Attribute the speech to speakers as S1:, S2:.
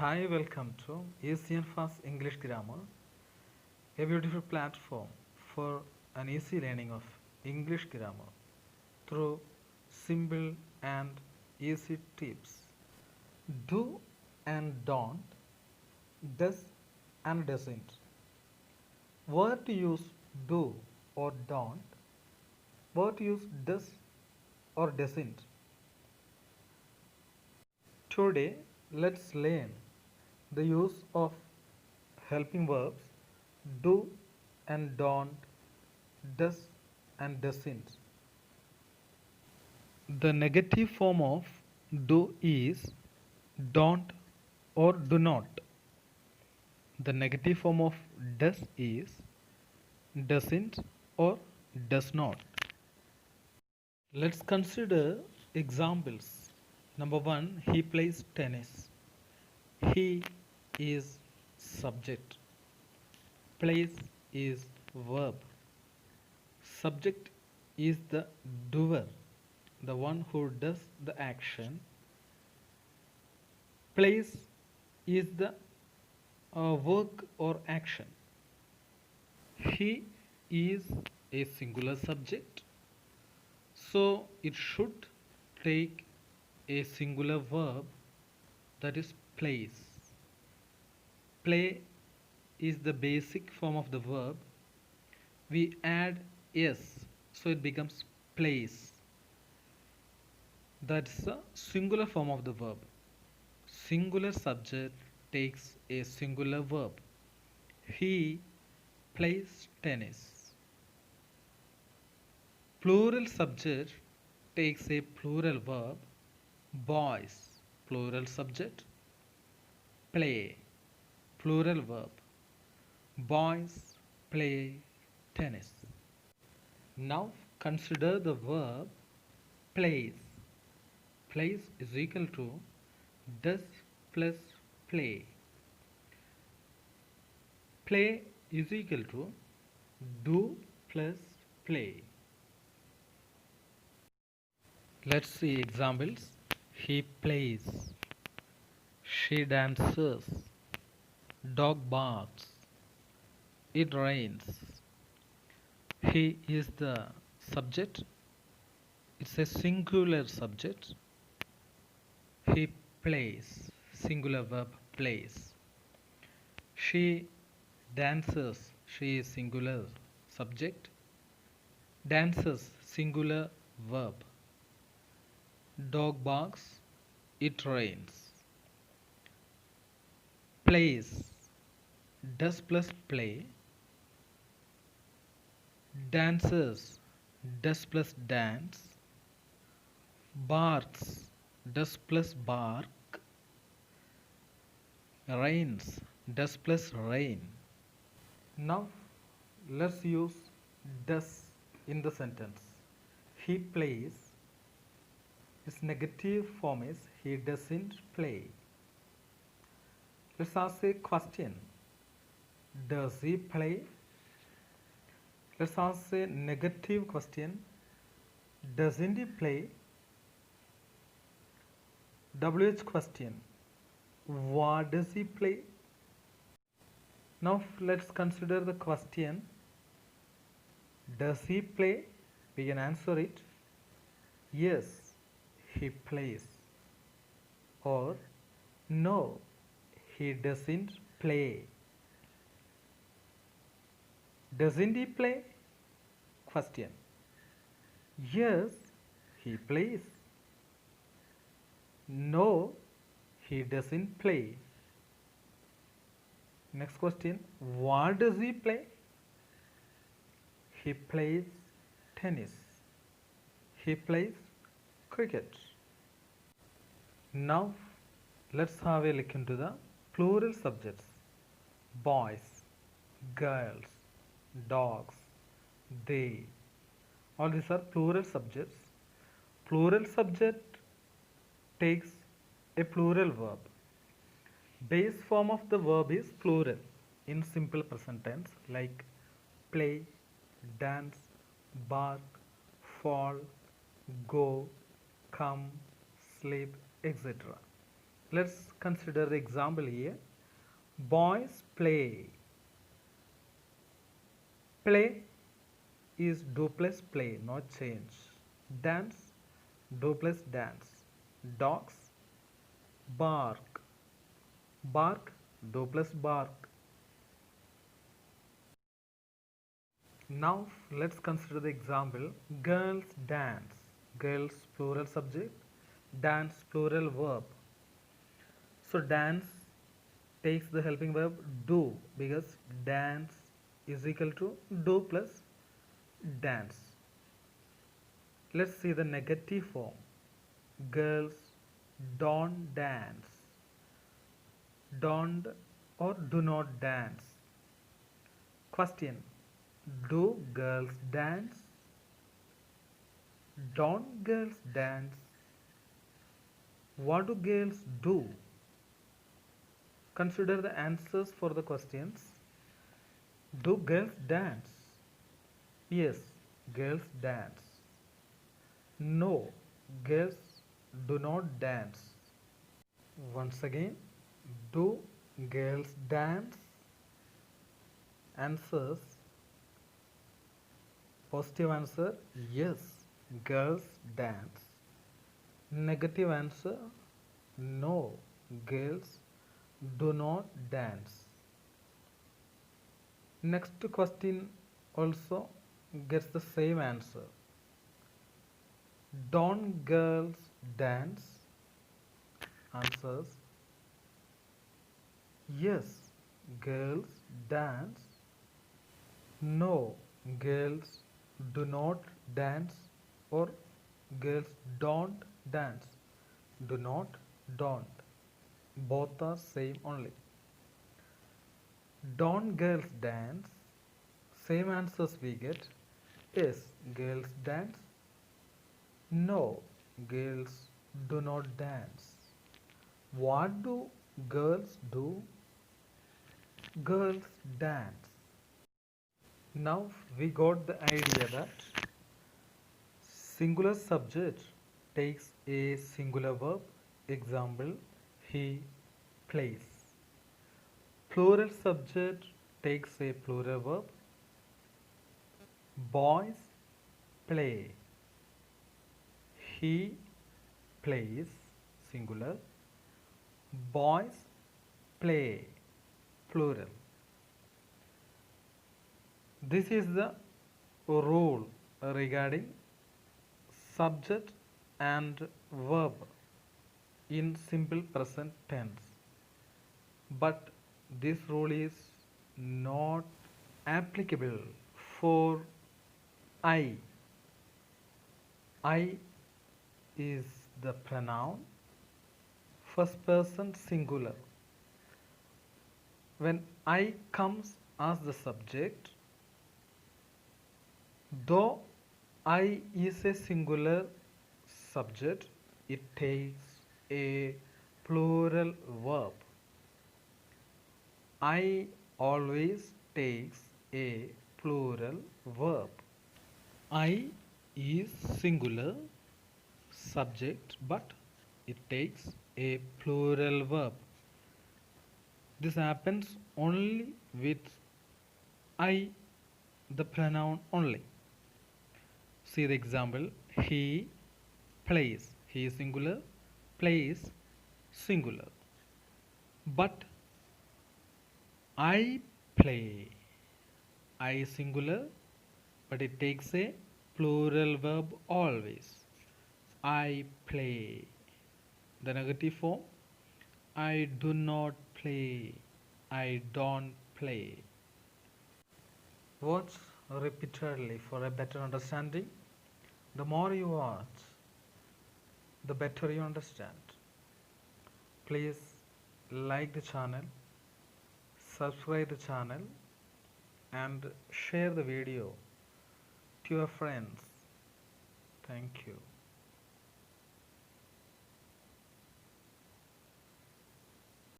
S1: Hi, welcome to Easy Fast English Grammar, a beautiful platform for an easy learning of English grammar through simple and easy tips. Do and don't, does and doesn't. Where to use do or don't, where to use does or doesn't. Today, let's learn the use of helping verbs do and don't, does and doesn't. The negative form of do is don't or do not. The negative form of does is doesn't or does not. Let's consider examples. Number one, he plays tennis. He is subject. Plays is verb. Subject is the doer, the one who does the action. Plays is the work or action. He is a singular subject, so it should take a singular verb, that is plays. Play is the basic form of the verb. We add s, so it becomes plays. That's a singular form of the verb. Singular subject takes a singular verb. He plays tennis. Plural subject takes a plural verb. Boys, plural subject. Play, plural verb. Boys play tennis. Now consider the verb plays. Plays is equal to does plus play. Play is equal to do plus play. Let's see examples. He plays. She dances. Dog barks. It rains. He is the subject. It's a singular subject. He plays. Singular verb plays. She dances. She is singular subject. Dances, singular verb. Dog barks. It rains. Plays. Does plus play. Dances. Does plus dance. Barks. Does plus bark. Rains. Does plus rain. Now let's use does in the sentence. He plays. Its negative form is he doesn't play. Let's ask a question. Does he play? Let's ask a negative question. Doesn't he play? WH question. What does he play? Now let's consider the question. Does he play? We can answer it. Yes, he plays. Or no, he doesn't play. Doesn't he play? Question. Yes, he plays. No, he doesn't play. Next question. What does he play? He plays tennis. He plays cricket. Now let's have a look into the plural subjects. Boys, girls, dogs, they. All these are plural subjects. Plural subject takes a plural verb. Base form of the verb is plural in simple present tense like play, dance, bark, fall, go, come, sleep, etc. Let's consider the example here. Boys play. Play is do plus play, not change. Dance, do plus dance. Dogs, bark. Bark, do plus bark. Now let's consider the example. Girls dance. Girls plural subject. Dance plural verb. So dance takes the helping verb do, because dance is equal to do plus dance. Let's see the negative form. Girls don't dance. Don't or do not dance. Question. Do girls dance? Don't girls dance? What do girls do? Consider the answers for the questions. Do girls dance? Yes, girls dance. No, girls do not dance. Once again, do girls dance? Answers. Positive answer, yes, girls dance. Negative answer, no, girls do not dance. Next question also gets the same answer. Don't girls dance? Answers. Yes, girls dance. No, girls do not dance, or girls don't dance. Do not, don't. Both are same only. Don't girls dance? Same answers we get. Yes, girls dance. No, girls do not dance. What do girls do? Girls dance. Now we got the idea that singular subject takes a singular verb. Example, he plays. Plural subject takes a plural verb. Boys play. He plays, singular. Boys play, plural. This is the rule regarding subject and verb in simple present tense. But this rule is not applicable for I. I is the pronoun, first person singular. When I comes as the subject, though I is a singular subject, it takes a plural verb. I always takes a plural verb. I is singular subject, but it takes a plural verb. This happens only with I, the pronoun only. See the example. He plays. He is singular. Plays singular. But I play. I is singular, but it takes a plural verb always. I play. The negative form. I do not play. I don't play. Watch repeatedly for a better understanding. The more you watch, the better you understand. Please like the channel, subscribe the channel, and share the video to your friends. Thank you.